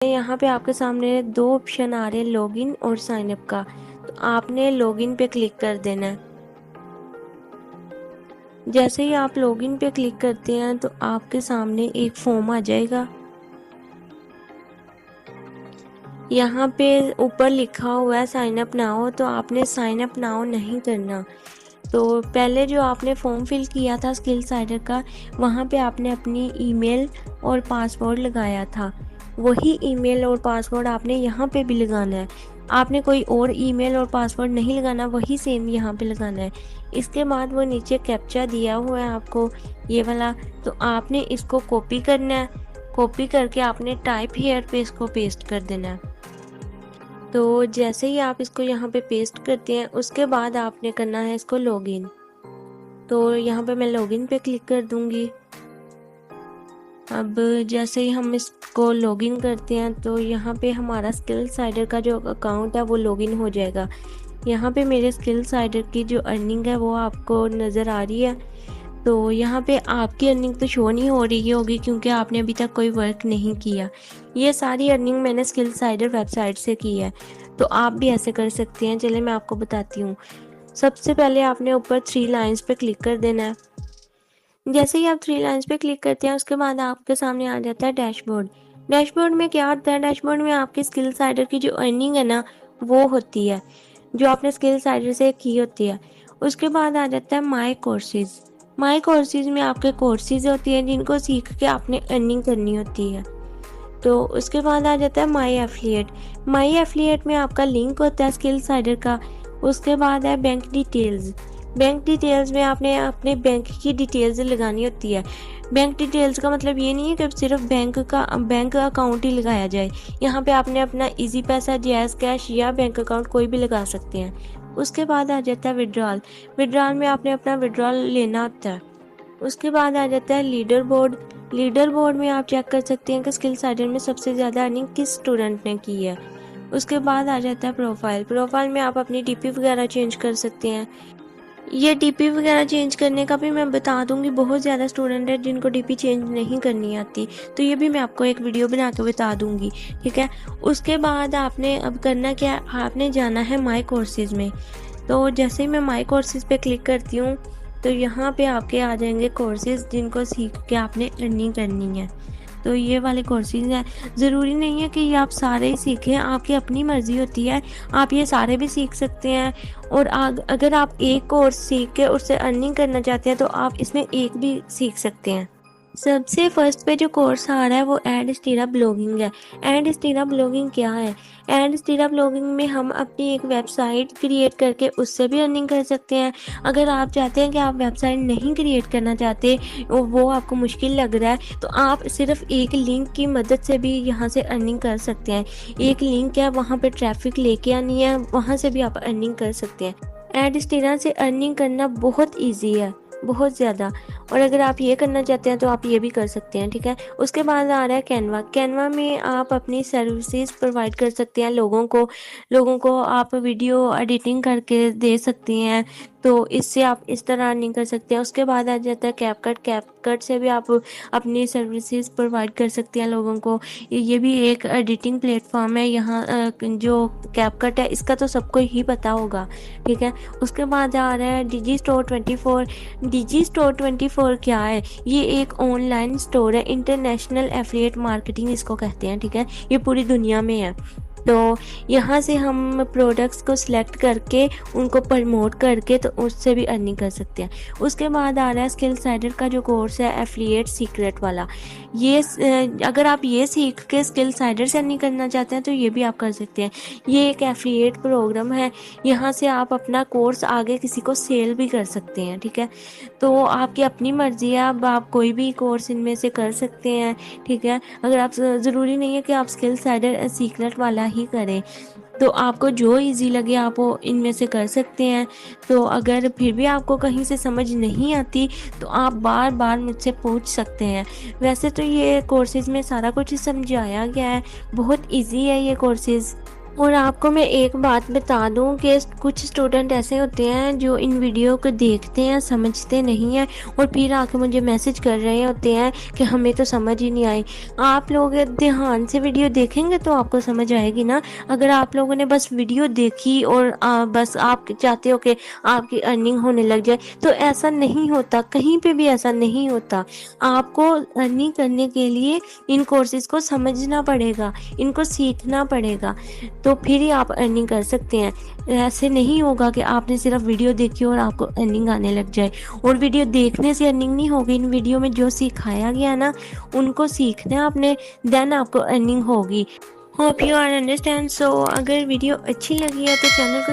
यहाँ पे आपके सामने दो ऑप्शन आ रहे हैं, लॉगिन और साइन अप का। तो आपने लॉगिन पे क्लिक कर देना है। जैसे ही आप लॉगिन पे क्लिक करते हैं तो आपके सामने एक फॉर्म आ जाएगा। यहाँ पे ऊपर लिखा हुआ है साइन अप नाउ, तो आपने साइन अप नाउ नहीं करना। तो पहले जो आपने फॉर्म फिल किया था स्किल साइडर का, वहाँ पे आपने अपनी ईमेल और पासवर्ड लगाया था। वही ईमेल और पासवर्ड आपने यहाँ पे भी लगाना है। आपने कोई और ईमेल और पासवर्ड नहीं लगाना, वही सेम यहाँ पे लगाना है। इसके बाद वो नीचे कैप्चा दिया हुआ है आपको, ये वाला, तो आपने इसको कॉपी करना है। कॉपी करके आपने टाइप हियर पे इसको पेस्ट कर देना है। तो जैसे ही आप इसको यहाँ पे पेस्ट करते हैं, उसके बाद आपने करना है इसको लॉगिन। तो यहाँ पे मैं लॉगिन पे क्लिक कर दूंगी। अब जैसे ही हम इसको लॉगिन करते हैं तो यहाँ पे हमारा स्किल साइडर का जो अकाउंट है वो लॉगिन हो जाएगा। यहाँ पे मेरे स्किल साइडर की जो अर्निंग है वो आपको नज़र आ रही है। तो यहाँ पे आपकी अर्निंग तो शो नहीं हो रही होगी क्योंकि आपने अभी तक कोई वर्क नहीं किया। ये सारी अर्निंग मैंने स्किल साइडर वेबसाइट से की है, तो आप भी ऐसे कर सकते हैं। चलिए मैं आपको बताती हूँ। सबसे पहले आपने ऊपर 3 लाइंस पे क्लिक कर देना है। जैसे ही आप 3 लाइंस पे क्लिक करते हैं, उसके बाद आपके सामने आ जाता है डैशबोर्ड। डैशबोर्ड में क्या होता है? डैशबोर्ड में आपकी स्किल साइडर की जो अर्निंग है ना, वो होती है, जो आपने स्किल साइडर से की होती है। उसके बाद आ जाता है माई कोर्सेज। माई कोर्सेज में आपके कोर्सेज होती हैं जिनको सीख के आपने अर्निंग करनी होती है। तो उसके बाद आ जाता है माई एफिलिएट। माई एफिलिएट में आपका लिंक होता है स्किल साइडर का। उसके बाद है बैंक डिटेल्स। बैंक डिटेल्स में आपने अपने बैंक की डिटेल्स लगानी होती है। बैंक डिटेल्स का मतलब ये नहीं है कि सिर्फ बैंक अकाउंट ही लगाया जाए। यहाँ पे आपने अपना इजी पैसा, जैज़ कैश या बैंक अकाउंट कोई भी लगा सकते हैं। उसके बाद आ जाता है विड्रॉल। विड्रॉल में आपने अपना विड्रॉल लेना होता है। उसके बाद आ जाता है लीडर बोर्ड। लीडर बोर्ड में आप चेक कर सकते हैं कि स्किल साइडर में सबसे ज़्यादा अर्निंग किस स्टूडेंट ने की है। उसके बाद आ जाता है प्रोफाइल। प्रोफाइल में आप अपनी डीपी वगैरह चेंज कर सकते हैं। ये डीपी वगैरह चेंज करने का भी मैं बता दूंगी। बहुत ज़्यादा स्टूडेंट है जिनको डीपी चेंज नहीं करनी आती, तो ये भी मैं आपको एक वीडियो बना के बता दूंगी, ठीक है। उसके बाद आपने अब करना क्या है, आपने जाना है माई कोर्सेज में। तो जैसे ही मैं माई कोर्सेज पे क्लिक करती हूँ तो यहाँ पे आपके आ जाएंगे कोर्सेज जिनको सीख के आपने अर्निंग करनी है। तो ये वाले कोर्सेज हैं। ज़रूरी नहीं है कि ये आप सारे ही सीखें, आपकी अपनी मर्ज़ी होती है। आप ये सारे भी सीख सकते हैं, और अगर आप एक कोर्स सीख के उससे अर्निंग करना चाहते हैं तो आप इसमें एक भी सीख सकते हैं। सबसे फर्स्ट पे जो कोर्स आ रहा है वो एड स्टीरा ब्लॉगिंग है। एड स्टीरा ब्लॉगिंग क्या है? एड स्टीरा ब्लॉगिंग में हम अपनी एक वेबसाइट क्रिएट करके उससे भी अर्निंग कर सकते हैं। अगर आप चाहते हैं कि आप वेबसाइट नहीं क्रिएट करना चाहते, वो आपको मुश्किल लग रहा है, तो आप सिर्फ एक लिंक की मदद से भी यहाँ से अर्निंग कर सकते हैं। एक लिंक है, वहाँ पर ट्रैफिक लेके आनी है, वहाँ से भी आप अर्निंग कर सकते हैं। एड स्टीरा से अर्निंग करना बहुत ईजी है, बहुत ज़्यादा। और अगर आप ये करना चाहते हैं तो आप ये भी कर सकते हैं, ठीक है। उसके बाद आ रहा है कैनवा। कैनवा में आप अपनी सर्विसेज प्रोवाइड कर सकते हैं लोगों को आप वीडियो एडिटिंग करके दे सकते हैं, तो इससे आप इस तरह अर्निंग कर सकते हैं। उसके बाद आ जाता है कैपकट। कैपकट से भी आप अपनी सर्विसेज प्रोवाइड कर सकते हैं लोगों को। ये भी एक एडिटिंग प्लेटफॉर्म है। यहाँ जो कैपकट है इसका तो सबको ही पता होगा, ठीक है। उसके बाद आ रहा है डिजी स्टोर 24। डिजी स्टोर 24 क्या है? ये एक ऑनलाइन स्टोर है, इंटरनेशनल एफिलिएट मार्केटिंग इसको कहते हैं, ठीक है। ये पूरी दुनिया में है। तो यहाँ से हम प्रोडक्ट्स को सिलेक्ट करके उनको प्रमोट करके तो उससे भी अर्निंग कर सकते हैं। उसके बाद आ रहा है स्किल साइडर का जो कोर्स है एफिलिएट सीक्रेट वाला। ये अगर आप ये सीख के स्किल साइडर से अर्निंग करना चाहते हैं तो ये भी आप कर सकते हैं। ये एक एफिलिएट प्रोग्राम है, यहाँ से आप अपना कोर्स आगे किसी को सेल भी कर सकते हैं, ठीक है। तो आपकी अपनी मर्जी है, अब आप कोई भी कोर्स इनमें से कर सकते हैं, ठीक है। अगर आप, ज़रूरी नहीं है कि आप स्किल साइडर सीक्रेट वाला ही करें, तो आपको जो इजी लगे आप वो इनमें से कर सकते हैं। तो अगर फिर भी आपको कहीं से समझ नहीं आती तो आप बार बार मुझसे पूछ सकते हैं। वैसे तो ये कोर्सेज़ में सारा कुछ समझाया गया है, बहुत इजी है ये कोर्सेज़। और आपको मैं एक बात बता दूं कि कुछ स्टूडेंट ऐसे होते हैं जो इन वीडियो को देखते हैं, समझते नहीं हैं और फिर आके मुझे मैसेज कर रहे होते हैं कि हमें तो समझ ही नहीं आई। आप लोग ध्यान से वीडियो देखेंगे तो आपको समझ आएगी ना। अगर आप लोगों ने बस वीडियो देखी और बस आप चाहते हो कि आपकी अर्निंग होने लग जाए, तो ऐसा नहीं होता, कहीं पे भी ऐसा नहीं होता। आपको अर्निंग करने के लिए इन कोर्सेज को समझना पड़ेगा, इनको सीखना पड़ेगा, तो फिर ही आप अर्निंग कर सकते हैं। ऐसे नहीं होगा कि आपने सिर्फ वीडियो देखी और आपको अर्निंग आने लग जाए। और वीडियो देखने से अर्निंग नहीं होगी, इन वीडियो में जो सिखाया गया ना उनको सीखना है आपने, देन आपको अर्निंग होगी। Hope you are understand. So अगर वीडियो अच्छी लगी है तो चैनल को